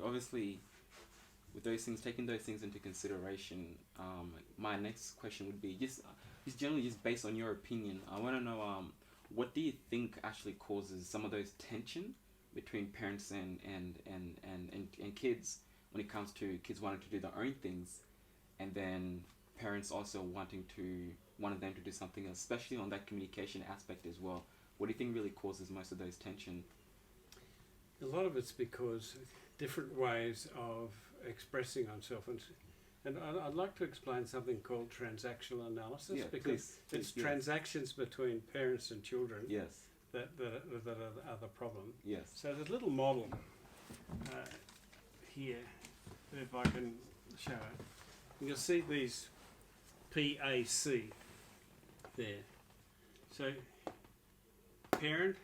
obviously, with those things, taking those things into consideration, my next question would be just generally just based on your opinion. I want to know what do you think actually causes some of those tension between parents and kids when it comes to kids wanting to do their own things, and then parents also wanting them to do something else, especially on that communication aspect as well. What do you think really causes most of those tension? A lot of it's because different ways of expressing ourselves. And I'd like to explain something called transactional analysis, because it's transactions between parents and children that are the problem. Yes. So there's a little model here, if I can show it. And you'll see these PAC there. So parent,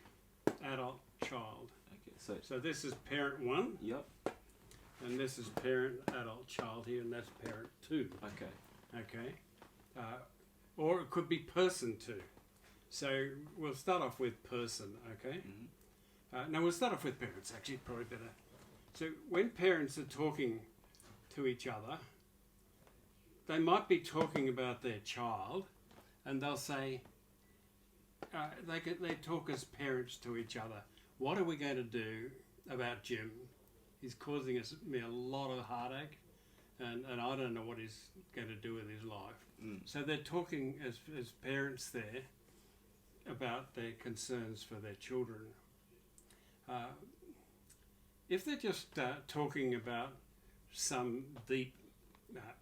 adult, child. Okay. So this is parent 1. Yep. And this is parent, adult, child here, and that's parent 2. Okay. Or it could be person 2. So we'll start off with person, okay? Mm-hmm. No, we'll start off with parents, actually, probably better. So when parents are talking to each other, they might be talking about their child, and they'll say, they talk as parents to each other. What are we going to do about Jim? He's causing me a lot of heartache, and I don't know what he's going to do with his life. So they're talking as parents there about their concerns for their children. If they're just talking about some deep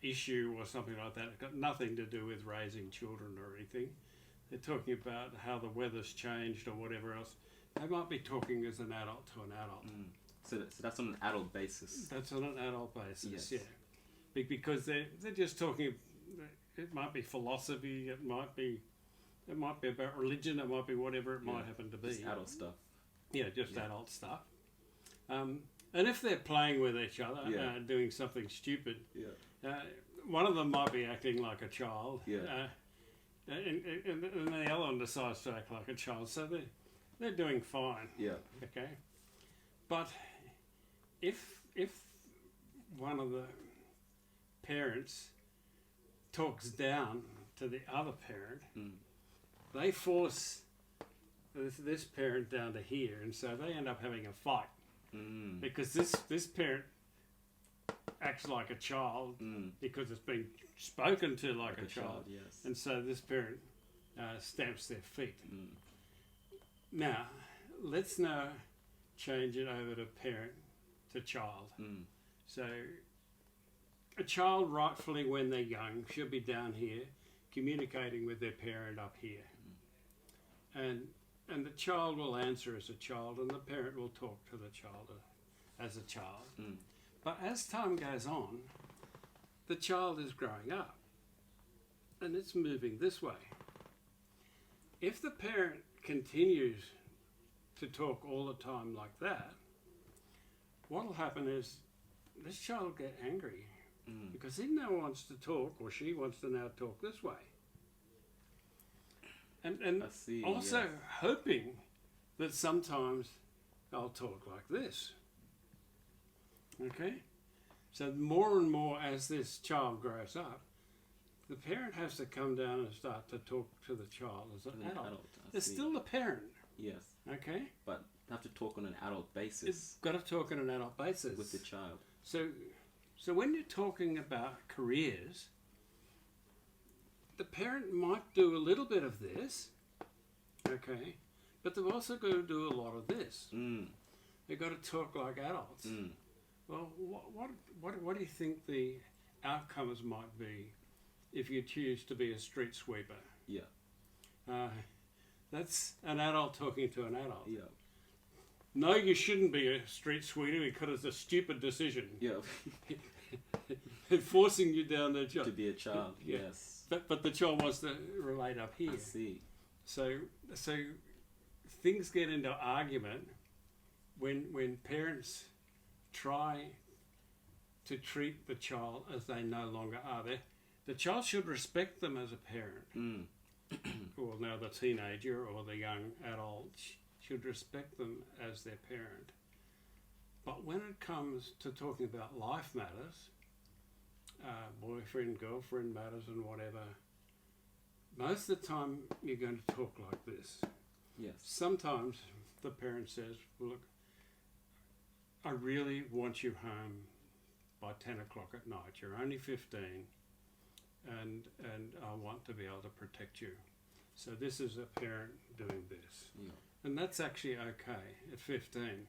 issue or something like that, it's got nothing to do with raising children or anything. They're talking about how the weather's changed or whatever else. They might be talking as an adult to an adult. So that's on an adult basis. That's on an adult basis, yes. Yeah. Because they're just talking. It might be philosophy. It might be about religion. It might be whatever it might happen to be. Just adult stuff. Yeah, just adult stuff. And if they're playing with each other, doing something stupid, one of them might be acting like a child. And the other one decides to act like a child. So they're doing fine. Yeah. Okay. But if one of the parents talks down to the other parent, they force this parent down to here, and so they end up having a fight because this parent acts like a child because it's being spoken to like a child. Yes. And so this parent stamps their feet. Now, let's now change it over to parent to child. So a child, rightfully when they're young, should be down here communicating with their parent up here. And the child will answer as a child, and the parent will talk to the child as a child. But as time goes on, the child is growing up and it's moving this way. If the parent continues to talk all the time like that, what will happen is this child will get angry because he now wants to talk, or she wants to now talk this way. And also hoping that sometimes I'll talk like this. Okay? So more and more as this child grows up, the parent has to come down and start to talk to the child as an adult. They're still the parent. Yes. Okay? But they have to talk on an adult basis. It's got to talk on an adult basis. With the child. So when you're talking about careers, the parent might do a little bit of this, okay, but they've also got to do a lot of this. They've got to talk like adults. Well, what do you think the outcomes might be if you choose to be a street sweeper? Yeah. That's an adult talking to an adult. Yeah. No, you shouldn't be a street sweeper because it's a stupid decision. Yeah. Forcing you down the job. To be a child, yes. But the child wants to relate up here. I see. So things get into argument when parents try to treat the child as they no longer are. The child should respect them as a parent. Or now the teenager or the young adult should respect them as their parent. But when it comes to talking about life matters, boyfriend, girlfriend matters and whatever, most of the time you're going to talk like this. Yes. Sometimes the parent says, well, look, I really want you home by 10 o'clock at night. You're only 15 and I want to be able to protect you. So this is a parent doing this. Yeah. And that's actually okay at 15.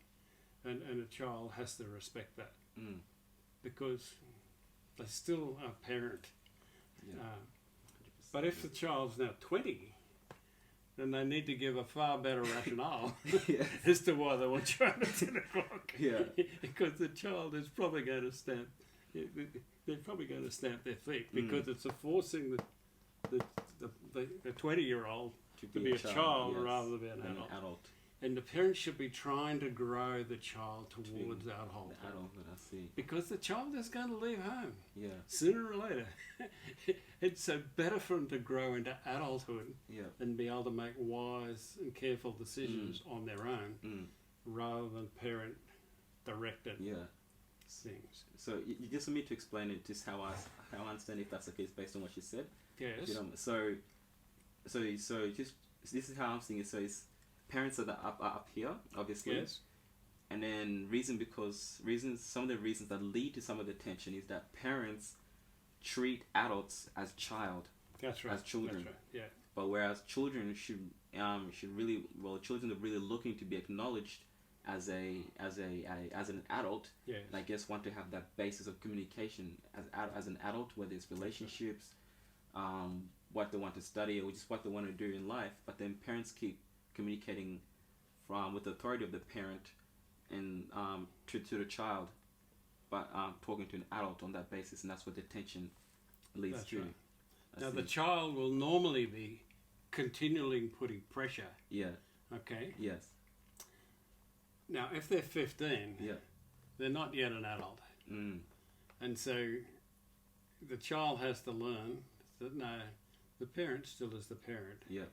And a child has to respect that because they're still a parent. Yeah. But if the child's now 20, then they need to give a far better rationale as to why they want you home at 10 o'clock. Yeah. Because the child is probably going to stamp, they're probably going to stamp their feet because it's forcing the 20-year-old to be a child yes, rather than be an adult. And the parents should be trying to grow the child towards adulthood. The adulthood, I see. Because the child is going to leave home. Yeah. Sooner or later. It's so better for them to grow into adulthood and be able to make wise and careful decisions on their own rather than parent directed things. So you just want me to explain it just how I understand if that's the case based on what you said. Yes. So just this is how I'm seeing it. So it's parents are up here, obviously. Yes. And then some of the reasons that lead to some of the tension is that parents treat adults as children. That's right. As children. That's right. Yeah. But whereas children should really, children are really looking to be acknowledged as an adult. Yes. And I guess want to have that basis of communication as an adult, whether it's relationships, what they want to study, or just what they want to do in life. But then parents keep communicating with the authority of the parent and to the child, but talking to an adult on that basis, and that's what the tension leads that's to. Right. Now the child will normally be continually putting pressure. Yeah. Okay. Yes. Now if they're 15, they're not yet an adult, and so the child has to learn that no, the parent still is the parent. Yeah.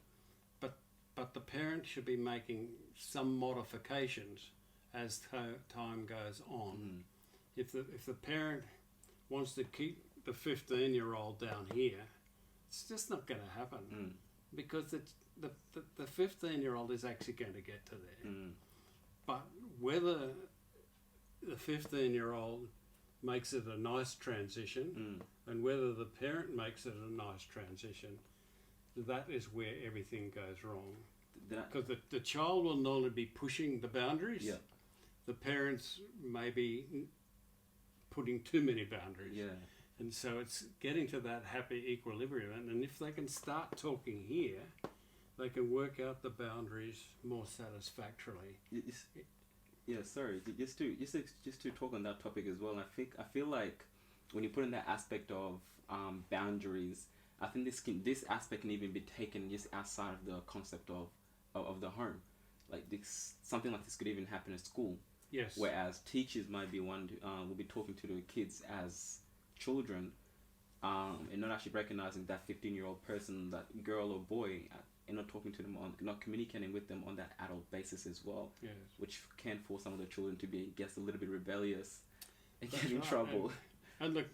But the parent should be making some modifications as time goes on. If the parent wants to keep the 15-year-old down here, it's just not going to happen because the 15-year-old is actually going to get to there. But whether the 15-year-old makes it a nice transition and whether the parent makes it a nice transition, that is where everything goes wrong. Because the child will normally be pushing the boundaries. Yeah. The parents may be putting too many boundaries. Yeah. And so it's getting to that happy equilibrium. And if they can start talking here, they can work out the boundaries more satisfactorily. Yeah, sorry. Just to talk on that topic as well. I feel like when you put in that aspect of boundaries, I think this aspect can even be taken just outside of the concept of the home. Like something like this could even happen at school. Yes. Whereas teachers might be will be talking to the kids as children, and not actually recognizing that 15-year-old person, that girl or boy, and not talking to them not communicating with them on that adult basis as well. Yes. Which can force some of the children to be, I guess, a little bit rebellious and get in trouble. And look,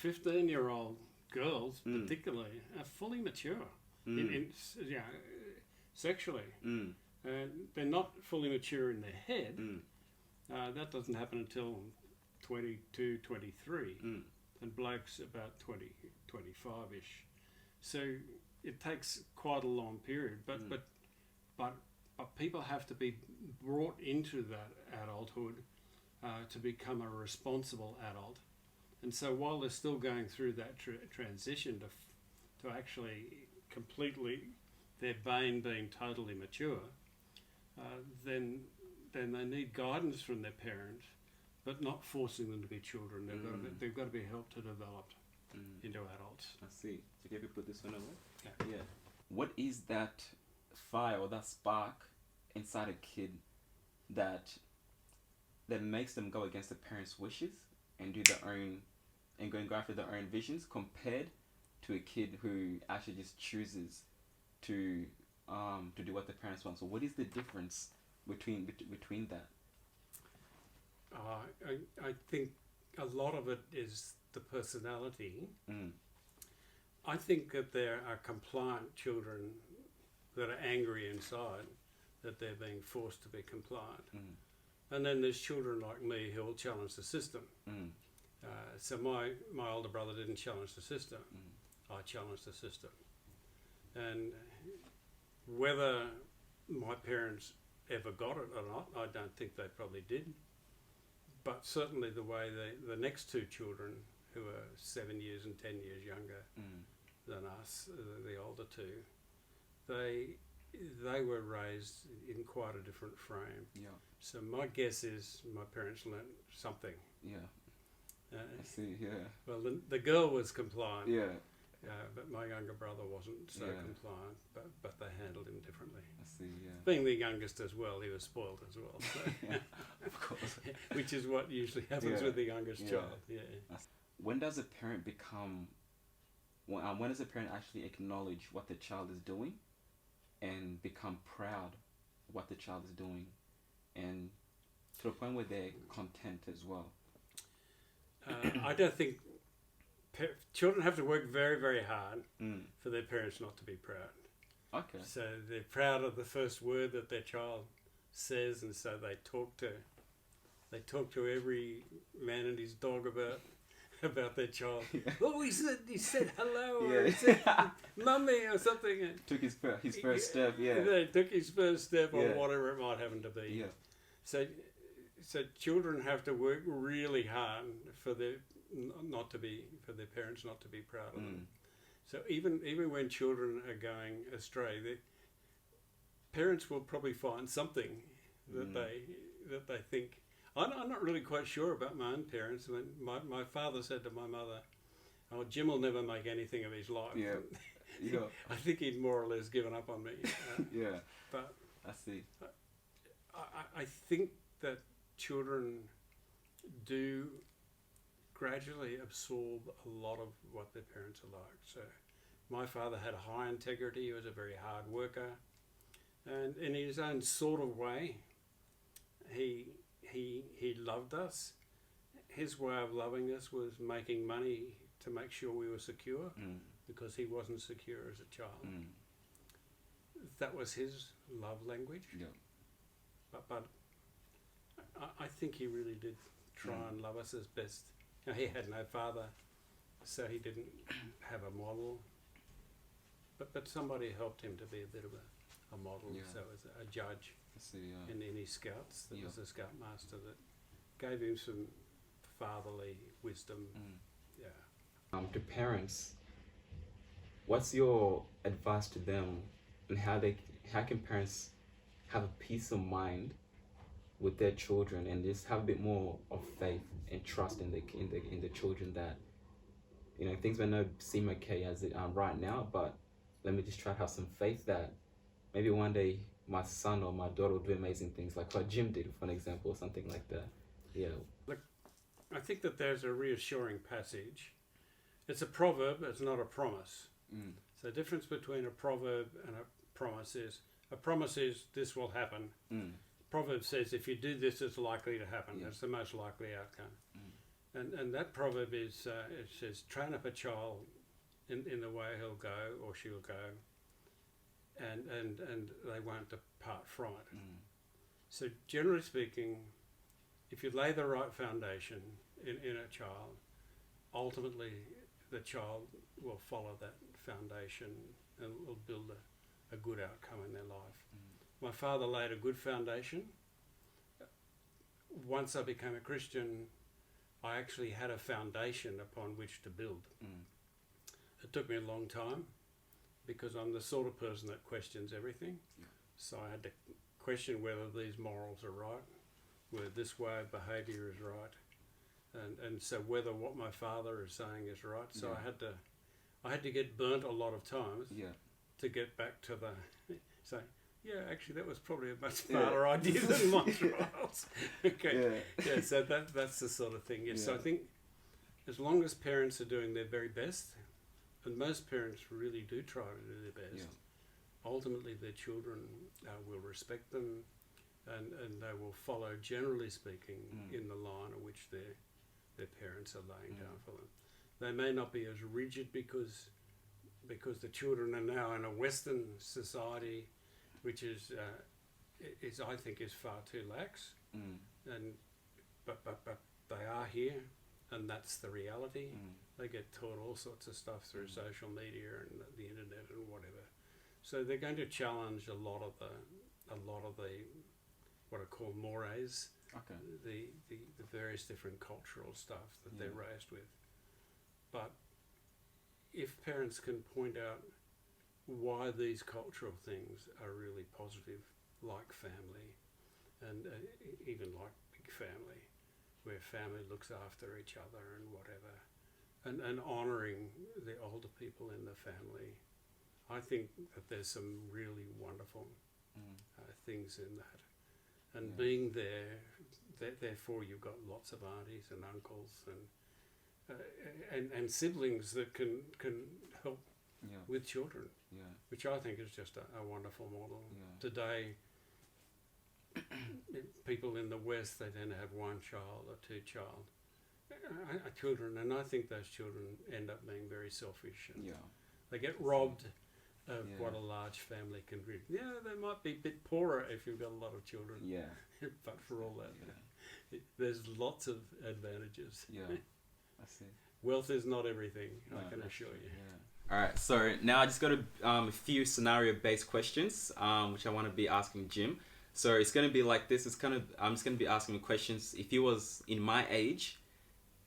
15-year-old girls particularly are fully mature sexually. They're not fully mature in their head. That doesn't happen until 22, 23, and blokes about 20, 25-ish. So it takes quite a long period, but people have to be brought into that adulthood to become a responsible adult. And so while they're still going through that transition to actually completely their brain being totally mature, then they need guidance from their parents, but not forcing them to be children. They've got to be helped to develop into adults. I see. So can you put this one away? Yeah. What is that fire or that spark inside a kid that makes them go against the parents' wishes and do their own and go after their own visions, compared to a kid who actually just chooses to do what the parents want? So what is the difference between that? I think a lot of it is the personality. I think that there are compliant children that are angry inside, that they're being forced to be compliant. And then there's children like me who will challenge the system. So my older brother didn't challenge the system. I challenged the system. And whether my parents ever got it or not, I don't think they probably did. But certainly the way the next two children, who are 7 years and 10 years younger than us, the older two, they were raised in quite a different frame. Yeah. So my guess is my parents learnt something. Yeah. I see. Yeah. Well, the girl was compliant. Yeah. But my younger brother wasn't so compliant, but they handled him differently. I see, yeah. Being the youngest as well, he was spoiled as well. So Of course. Which is what usually happens with the youngest child. Yeah. When does a parent become... when does a parent actually acknowledge what the child is doing and become proud of what the child is doing, and to the point where they're content as well? I don't think... children have to work very, very hard for their parents not to be proud. Okay. So they're proud of the first word that their child says, and so they talk to every man and his dog about their child. Oh, he said hello, or he said mummy or something. Took his first step. Yeah. They took his first step, or whatever it might happen to be. Yeah. So children have to work really hard for their parents not to be proud of them. So even when children are going astray, the parents will probably find something that they think. I'm not really quite sure about my own parents. I mean, my father said to my mother, "Oh, Jim will never make anything of his life." Yeah. Yeah. I think he'd more or less given up on me. Yeah. But I see. I think that children do gradually absorb a lot of what their parents are like. So my father had a high integrity. He was a very hard worker, and in his own sort of way, he loved us. His way of loving us was making money to make sure we were secure, because he wasn't secure as a child. That was his love language. Yeah. But I think he really did try and love us as best. Now, he had no father, so he didn't have a model. But somebody helped him to be a bit of a model. Yeah. So as a judge in his scouts, there was a scoutmaster that gave him some fatherly wisdom. Yeah. To parents, what's your advice to them, and how can parents have a peace of mind with their children and just have a bit more of faith and trust in the children, that things may not seem okay as it right now, but let me just try to have some faith that maybe one day my son or my daughter will do amazing things, like what Jim did, for an example, or something like that. Yeah. Look, I think that there's a reassuring passage. It's a proverb, it's not a promise. So the difference between a proverb and a promise is, a promise is this will happen. Proverb says if you do this, it's likely to happen. That's the most likely outcome. And that proverb is, it says, train up a child in the way he'll go or she'll go, and they won't depart from it. So generally speaking, if you lay the right foundation in a child, ultimately the child will follow that foundation and will build a good outcome in their life. My father laid a good foundation. Once I became a Christian, I actually had a foundation upon which to build. It took me a long time, because I'm the sort of person that questions everything. So I had to question whether these morals are right, whether this way of behaviour is right, and so whether what my father is saying is right. So I had to get burnt a lot of times to get back to the say, yeah, actually that was probably a much smarter idea than my trials. Okay. Yeah, so that's the sort of thing. Yes. So I think as long as parents are doing their very best, and most parents really do try to do their best, ultimately their children will respect them, and they will follow, generally speaking, in the line of which their parents are laying down for them. They may not be as rigid because the children are now in a Western society, which is I think is far too lax, but they are here, and that's the reality. They get taught all sorts of stuff through social media and the internet and whatever. So they're going to challenge a lot of the what I call mores, the various different cultural stuff that they're raised with. But if parents can point out why these cultural things are really positive, like family, and even like big family, where family looks after each other and whatever, and honouring the older people in the family, I think that there's some really wonderful things in that. And being there, therefore you've got lots of aunties and uncles and siblings that can help with children, which I think is just a wonderful model. Today, people in the West, they tend to have one child or two children, and I think those children end up being very selfish. And they get robbed of what a large family can bring. Yeah, they might be a bit poorer if you've got a lot of children. But for all that, there's lots of advantages. I see. Wealth is not everything, I can assure you. All right, so now I just got a few scenario-based questions, which I want to be asking Jim. So it's going to be like this. I'm just going to be asking him questions. If he was in my age,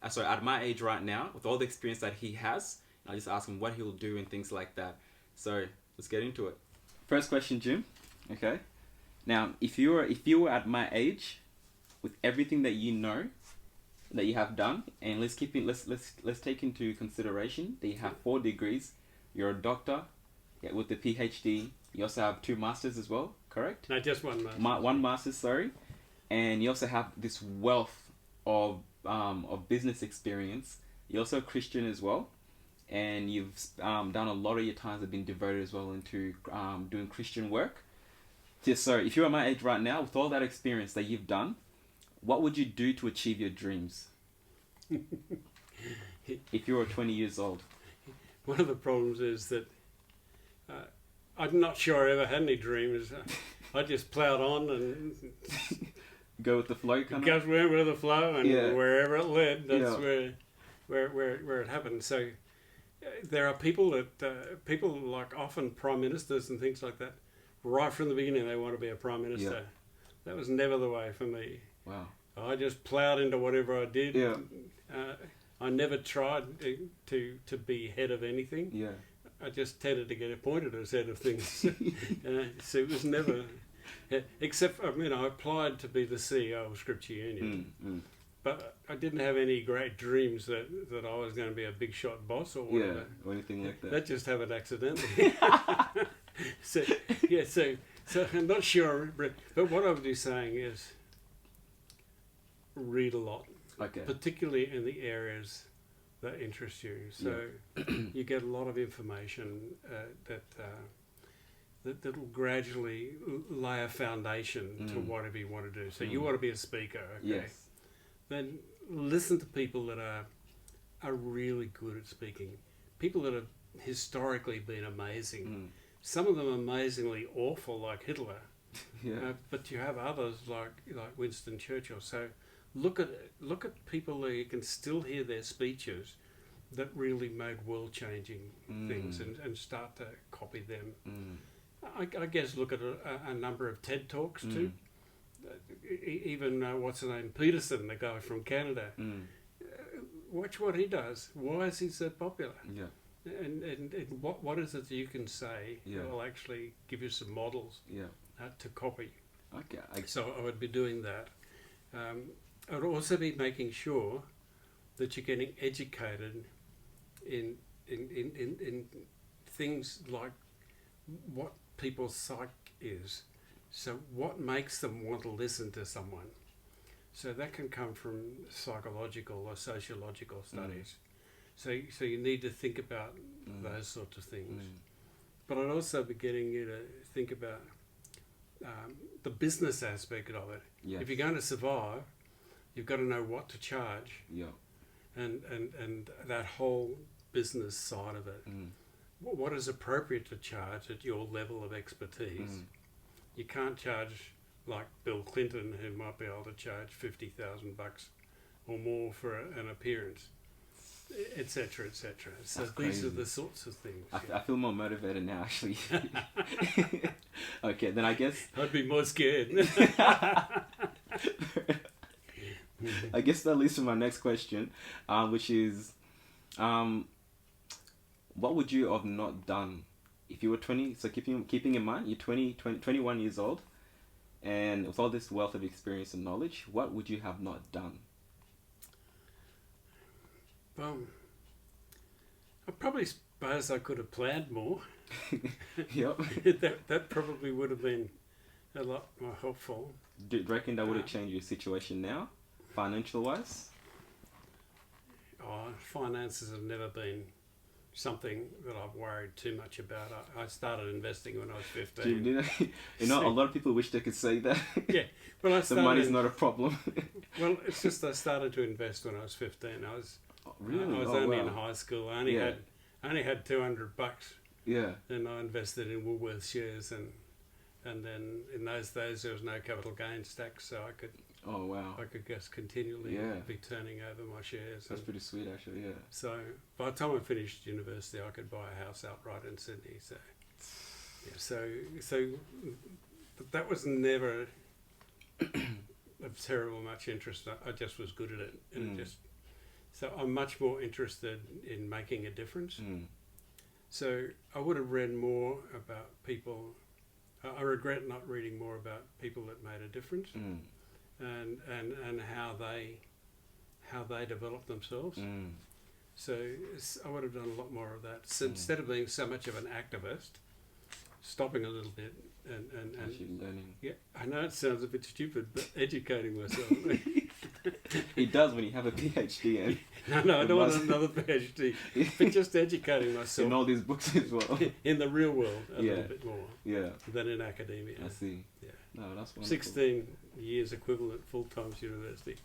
at my age right now, with all the experience that he has, I'll just ask him what he will do and things like that. So let's get into it. First question, Jim. Okay. Now, if you were at my age, with everything that you know, that you have done, and let's take into consideration that you have 4 degrees, you're a doctor, with the PhD. You also have 2 masters as well, correct? No, just one master. One master, sorry, and you also have this wealth of business experience. You're also a Christian as well, and you've done a lot of your times have been devoted as well into doing Christian work. So if you're at my age right now, with all that experience that you've done, what would you do to achieve your dreams? If you were 20 years old. One of the problems is that I'm not sure I ever had any dreams. I just ploughed on and go with the flow, kind of. Goes with the flow, and wherever it led, that's where it happened. So there are people people like often prime ministers and things like that. Right from the beginning, they want to be a prime minister. That was never the way for me. Wow. I just ploughed into whatever I did. I never tried to be head of anything. I just tended to get appointed as head of things. So it was never... except, I applied to be the CEO of Scripture Union. But I didn't have any great dreams that I was going to be a big shot boss or whatever. Or anything like that. That just happened accidentally. So I'm not sure. But what I would be saying is read a lot. Okay. Particularly in the areas that interest you. So you get a lot of information that'll gradually lay a foundation to whatever you want to do. So you want to be a speaker, okay? Yes. Then listen to people that are really good at speaking. People that have historically been amazing. Some of them amazingly awful, like Hitler. But you have others like Winston Churchill. So look at people that you can still hear their speeches that really made world-changing things and start to copy them. I guess look at a number of TED Talks too. Even what's his name, Peterson, the guy from Canada. Watch what he does. Why is he so popular? And what is it that you can say that will actually give you some models to copy? Okay. So I would be doing that. I would also be making sure that you're getting educated in things like what people's psyche is. So what makes them want to listen to someone? So that can come from psychological or sociological studies. So you need to think about those sorts of things. But I'd also be getting you to think about the business aspect of it. Yes. If you're going to survive, you've got to know what to charge. Yeah. And that whole business side of it. What is appropriate to charge at your level of expertise? You can't charge like Bill Clinton, who might be able to charge $50,000 or more for an appearance, etc., etc. So That's these crazy. are the sorts of things. I feel more motivated now, actually. Okay, then I guess I'd be more scared. I guess that leads to my next question, which is, what would you have not done if you were 20? So keeping in mind you're 21 years old, and with all this wealth of experience and knowledge, what would you have not done? Well, I probably suppose I could have planned more. Yep. that probably would have been a lot more helpful. Do you reckon that would have changed your situation now, financial wise? Finances have never been something that I've worried too much about. I started investing when I was 15. You know, a lot of people wish they could say that. Yeah, but I The started. money's not a problem. Well, it's just I started to invest when I was 15. I was Really? I was Oh, only wow. in high school. I only Yeah. had $200, Yeah. and I invested in Woolworths shares, and then in those days there was no capital gains tax, so I could Oh, wow. just continually Yeah. be turning over my shares. That's And pretty sweet, actually, yeah. so by the time I finished university, I could buy a house outright in Sydney. So yeah, so that was never of terrible much interest. I just was good at it, and so I'm much more interested in making a difference. So I would have read more about people. I regret not reading more about people that made a difference, and how they developed themselves. So I would have done a lot more of that. So instead of being so much of an activist, stopping a little bit and Actually learning. yeah, I know it sounds a bit stupid, but educating myself. It does when you have a PhD and No, I don't want another PhD, but just educating myself in all these books as well. in the real world a Yeah. little bit more Yeah, than in academia. I see. Yeah. No, that's wonderful. 16 years equivalent full-time university.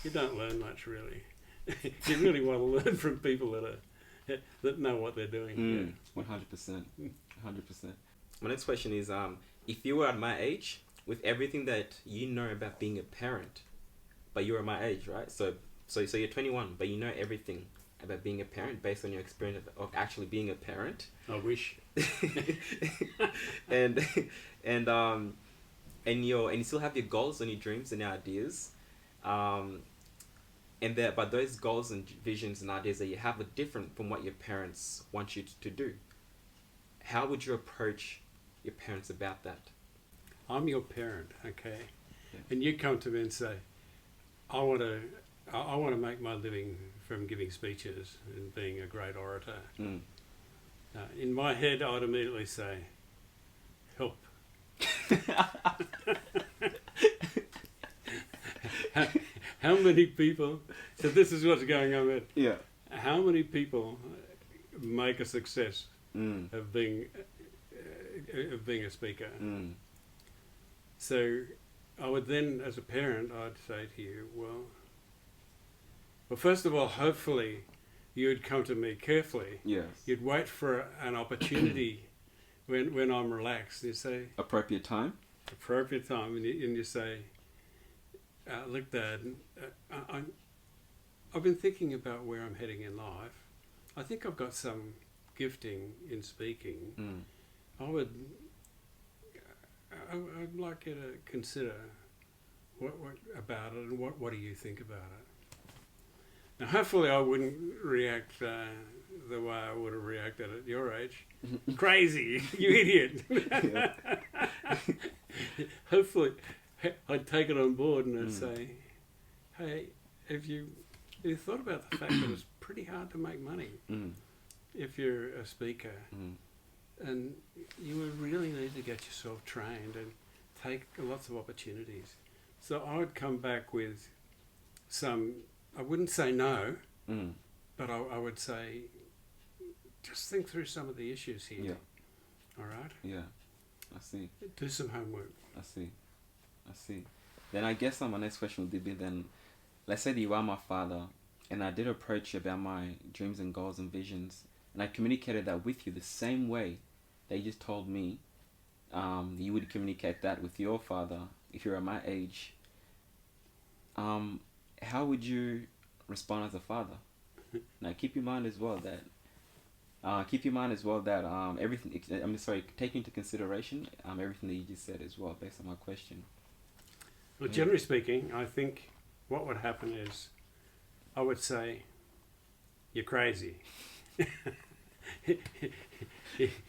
You don't learn much, really. You really want to learn from people that know what they're doing. 100%. 100%. My next question is, if you were at my age, with everything that you know about being a parent, but you're at my age, right? So you're 21, but you know everything about being a parent based on your experience of actually being a parent. I wish. and you still have your goals and your dreams and your ideas, but those goals and visions and ideas that you have are different from what your parents want you to do. How would you approach your parents about that? I'm your parent, okay? Yeah. And you come to me and say, I want to make my living from giving speeches and being a great orator. In my head, I'd immediately say, help. How many people, so this is what's going on there. Yeah. How many people make a success of being a speaker? So I would then, as a parent, I'd say to you, well, first of all, hopefully you'd come to me carefully. Yes. You'd wait for an opportunity when I'm relaxed. You say, Appropriate time. appropriate time, and you say, look, Dad, I've been thinking about where I'm heading in life. I think I've got some gifting in speaking. I'd like you to consider what about it, and what do you think about it? Now, hopefully, I wouldn't react the way I would have reacted at your age. Crazy, you idiot! Hopefully, I'd take it on board and I'd say, "Hey, have you thought about the fact that it's pretty hard to make money if you're a speaker, and you would really need to get yourself trained and take lots of opportunities." So I would come back with some. I wouldn't say no, but I would say, just think through some of the issues here. Yeah. All right? Yeah. I see. Do some homework. I see. Then I guess my next question would be then, let's say that you are my father, and I did approach you about my dreams and goals and visions, and I communicated that with you the same way that you just told me you would communicate that with your father if you're at my age. How would you respond as a father? Now keep in mind as well that everything. I'm sorry. Take into consideration everything that you just said as well, based on my question. Well, generally speaking, I think what would happen is I would say, "You're crazy."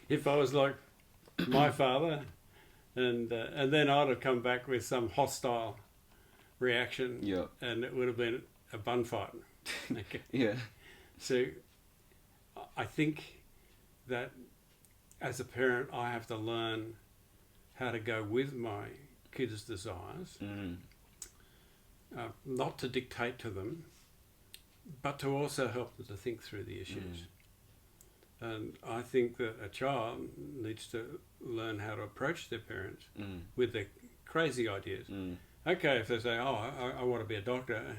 If I was like my father, and then I'd have come back with some hostile reaction, Yeah. and it would have been a bun fight. Okay. Yeah. So I think that as a parent, I have to learn how to go with my kids' desires, not to dictate to them, but to also help them to think through the issues. And I think that a child needs to learn how to approach their parents with their crazy ideas. Okay, if they say, "Oh, I want to be a doctor,"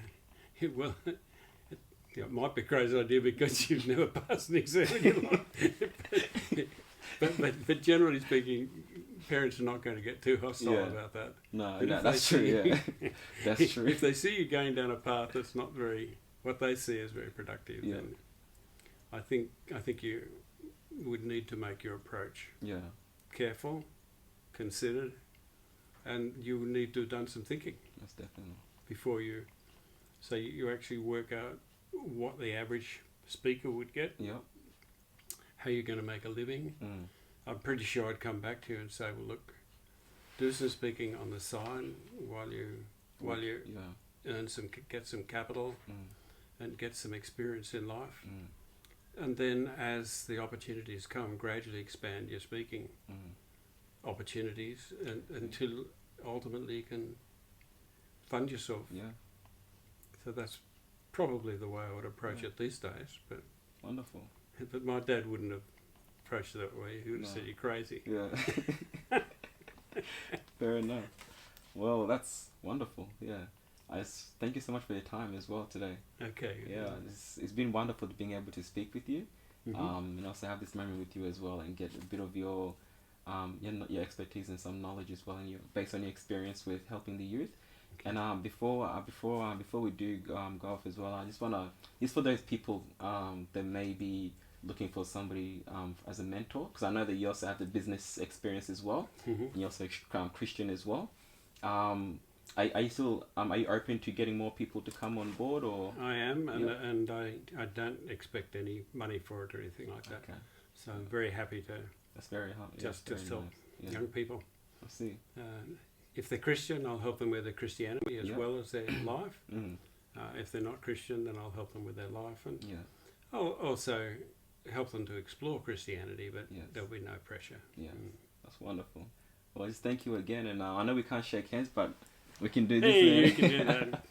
well, it might be a crazy idea because you've never passed an exam in your life. but generally speaking, parents are not going to get too hostile about that. No, that's true. Yeah, that's true. If they see you going down a path that's not what they see as very productive, then I think you would need to make your approach careful, considered, and you would need to have done some thinking. That's definitely. Before you actually work out what the average speaker would get. Yep. How you're going to make a living. I'm pretty sure I'd come back to you and say, "Well, look, do some speaking on the side while you get some capital and get some experience in life, and then as the opportunities come, gradually expand your speaking opportunities until ultimately you can fund yourself." Yeah. So that's probably the way I would approach it these days. But wonderful. But my dad wouldn't have approached it that way. He would have said, "You're crazy." Yeah. Fair enough. Well, that's wonderful. Yeah. Thank you so much for your time as well today. Okay. Yeah, it's been wonderful being able to speak with you, and also have this moment with you as well, and get a bit of your expertise and some knowledge as well, and based on your experience with helping the youth. Okay. And before we do go off as well, I just wanna, just for those people that may be looking for somebody as a mentor, because I know that you also have the business experience as well, and you're also Christian as well. Are you open to getting more people to come on board, or? I am, and I don't expect any money for it or anything like that. Okay. So I'm very happy to. That's very hard. Just help young people. I see. If they're Christian, I'll help them with their Christianity as well as their life. If they're not Christian, then I'll help them with their life, and I'll also help them to explore Christianity, but there'll be no pressure. Yeah, that's wonderful. Well, just thank you again, and I know we can't shake hands, but we can do this. Hey, we can do that.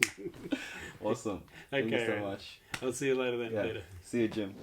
Awesome. Okay. Thank you so much. I'll see you later then, Peter. See you, Jim.